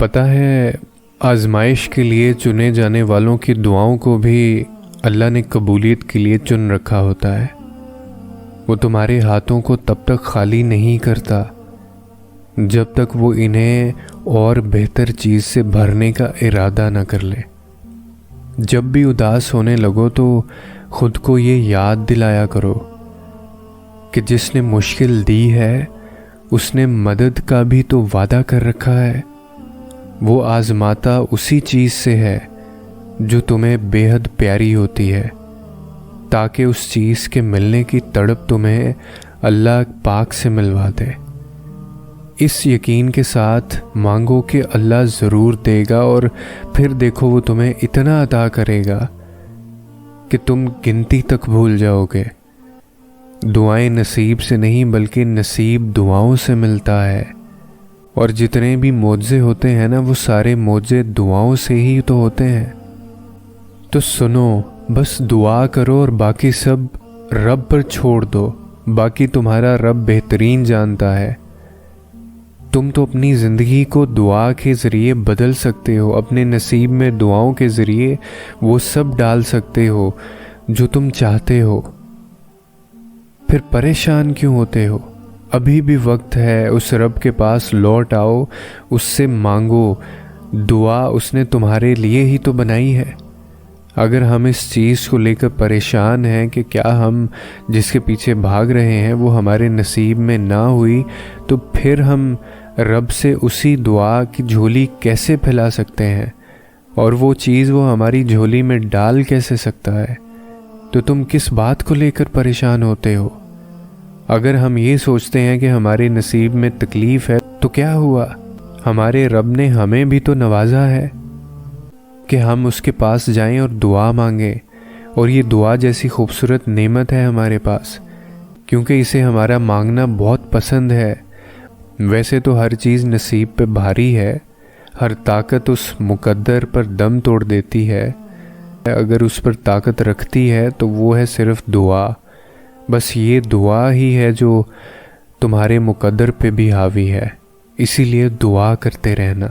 پتہ ہے آزمائش کے لیے چنے جانے والوں کی دعاؤں کو بھی اللہ نے قبولیت کے لیے چن رکھا ہوتا ہے۔ وہ تمہارے ہاتھوں کو تب تک خالی نہیں کرتا جب تک وہ انہیں اور بہتر چیز سے بھرنے کا ارادہ نہ کر لے۔ جب بھی اداس ہونے لگو تو خود کو یہ یاد دلایا کرو کہ جس نے مشکل دی ہے اس نے مدد کا بھی تو وعدہ کر رکھا ہے۔ وہ آزماتا اسی چیز سے ہے جو تمہیں بے حد پیاری ہوتی ہے، تاکہ اس چیز کے ملنے کی تڑپ تمہیں اللہ پاک سے ملوا دے۔ اس یقین کے ساتھ مانگو کہ اللہ ضرور دے گا، اور پھر دیکھو وہ تمہیں اتنا عطا کرے گا کہ تم گنتی تک بھول جاؤ گے۔ دعائیں نصیب سے نہیں بلکہ نصیب دعاؤں سے ملتا ہے، اور جتنے بھی معجزے ہوتے ہیں نا وہ سارے معجزے دعاؤں سے ہی تو ہوتے ہیں۔ تو سنو، بس دعا کرو اور باقی سب رب پر چھوڑ دو۔ باقی تمہارا رب بہترین جانتا ہے۔ تم تو اپنی زندگی کو دعا کے ذریعے بدل سکتے ہو، اپنے نصیب میں دعاؤں کے ذریعے وہ سب ڈال سکتے ہو جو تم چاہتے ہو۔ پھر پریشان کیوں ہوتے ہو؟ ابھی بھی وقت ہے، اس رب کے پاس لوٹ آؤ، اس سے مانگو۔ دعا اس نے تمہارے لیے ہی تو بنائی ہے۔ اگر ہم اس چیز کو لے کر پریشان ہیں کہ کیا ہم جس کے پیچھے بھاگ رہے ہیں وہ ہمارے نصیب میں نہ ہوئی، تو پھر ہم رب سے اسی دعا کی جھولی کیسے پھیلا سکتے ہیں، اور وہ چیز وہ ہماری جھولی میں ڈال کیسے سکتا ہے؟ تو تم کس بات کو لے کر پریشان ہوتے ہو؟ اگر ہم یہ سوچتے ہیں کہ ہمارے نصیب میں تکلیف ہے تو کیا ہوا؟ ہمارے رب نے ہمیں بھی تو نوازا ہے کہ ہم اس کے پاس جائیں اور دعا مانگیں، اور یہ دعا جیسی خوبصورت نعمت ہے ہمارے پاس، کیونکہ اسے ہمارا مانگنا بہت پسند ہے۔ ویسے تو ہر چیز نصیب پہ بھاری ہے، ہر طاقت اس مقدر پر دم توڑ دیتی ہے۔ اگر اس پر طاقت رکھتی ہے تو وہ ہے صرف دعا۔ بس یہ دعا ہی ہے جو تمہارے مقدر پہ بھی حاوی ہے، اسی لیے دعا کرتے رہنا۔